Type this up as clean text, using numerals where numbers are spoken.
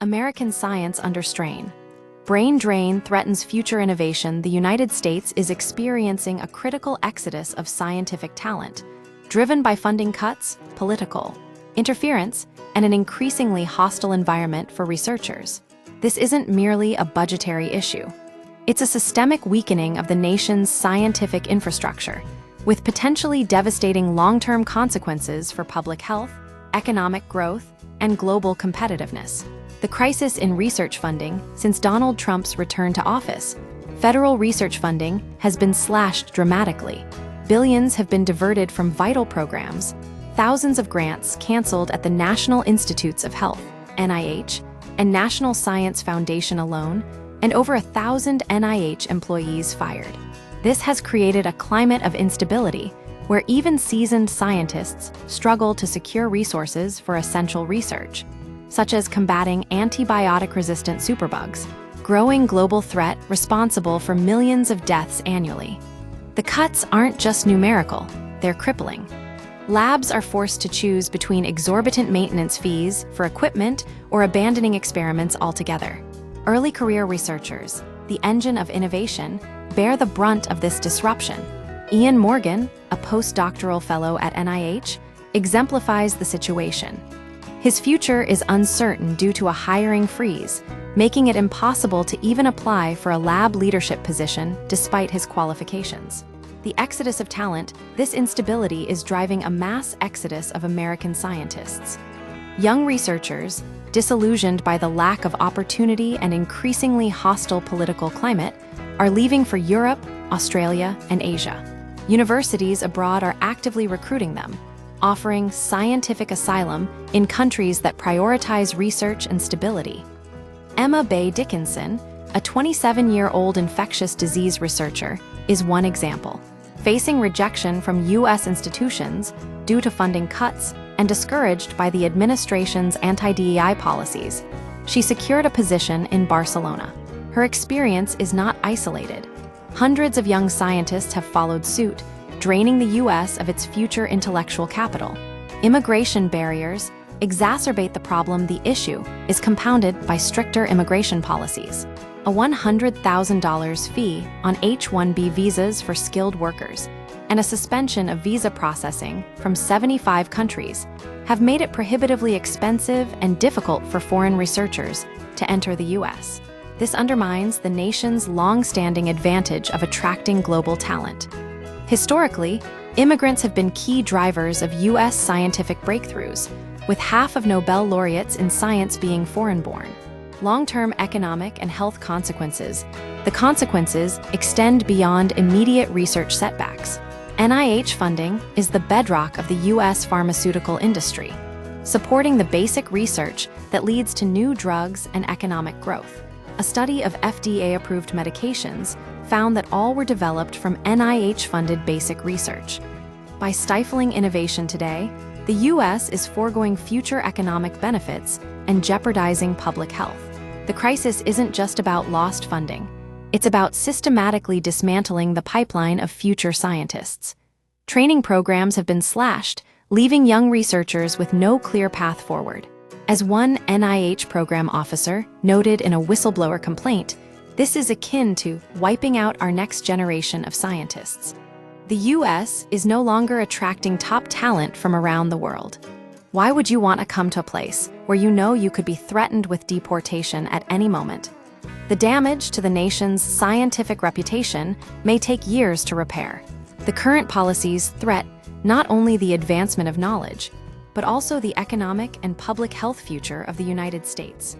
American science under strain. Brain drain threatens future innovation. The United States is experiencing a critical exodus of scientific talent, driven by funding cuts, political interference, and an increasingly hostile environment for researchers. This isn't merely a budgetary issue. It's a systemic weakening of the nation's scientific infrastructure, with potentially devastating long-term consequences for public health, economic growth, and global competitiveness. The crisis in research funding since Donald Trump's return to office. Federal research funding has been slashed dramatically. Billions have been diverted from vital programs. Thousands of grants canceled at the National Institutes of Health, NIH, and National Science Foundation alone, and over 1,000 NIH employees fired. This has created a climate of instability where even seasoned scientists struggle to secure resources for essential research, such as combating antibiotic-resistant superbugs, growing global threat responsible for millions of deaths annually. The cuts aren't just numerical, they're crippling. Labs are forced to choose between exorbitant maintenance fees for equipment or abandoning experiments altogether. Early career researchers, the engine of innovation, bear the brunt of this disruption. Ian Morgan, a postdoctoral fellow at NIH, exemplifies the situation. His future is uncertain due to a hiring freeze, making it impossible to even apply for a lab leadership position despite his qualifications. The exodus of talent, this instability is driving a mass exodus of American scientists. Young researchers, disillusioned by the lack of opportunity and increasingly hostile political climate, are leaving for Europe, Australia, and Asia. Universities abroad are actively recruiting them, offering scientific asylum in countries that prioritize research and stability. Emma Bay Dickinson, a 27-year-old infectious disease researcher, is one example. Facing rejection from U.S. institutions due to funding cuts and discouraged by the administration's anti-DEI policies, she secured a position in Barcelona. Her experience is not isolated. Hundreds of young scientists have followed suit, draining the U.S. of its future intellectual capital. Immigration barriers exacerbate the problem. The issue is compounded by stricter immigration policies. A $100,000 fee on H-1B visas for skilled workers and a suspension of visa processing from 75 countries have made it prohibitively expensive and difficult for foreign researchers to enter the U.S. This undermines the nation's long-standing advantage of attracting global talent. Historically, immigrants have been key drivers of U.S. scientific breakthroughs, with half of Nobel laureates in science being foreign-born. Long-term economic and health consequences. The consequences extend beyond immediate research setbacks. NIH funding is the bedrock of the U.S. pharmaceutical industry, supporting the basic research that leads to new drugs and economic growth. A study of FDA-approved medications found that all were developed from NIH-funded basic research. By stifling innovation today, the U.S. is foregoing future economic benefits and jeopardizing public health. The crisis isn't just about lost funding. It's about systematically dismantling the pipeline of future scientists. Training programs have been slashed, leaving young researchers with no clear path forward. As one NIH program officer noted in a whistleblower complaint, this is akin to wiping out our next generation of scientists. The U.S. is no longer attracting top talent from around the world. Why would you want to come to a place where you know you could be threatened with deportation at any moment? The damage to the nation's scientific reputation may take years to repair. The current policies threat not only the advancement of knowledge, but also the economic and public health future of the United States.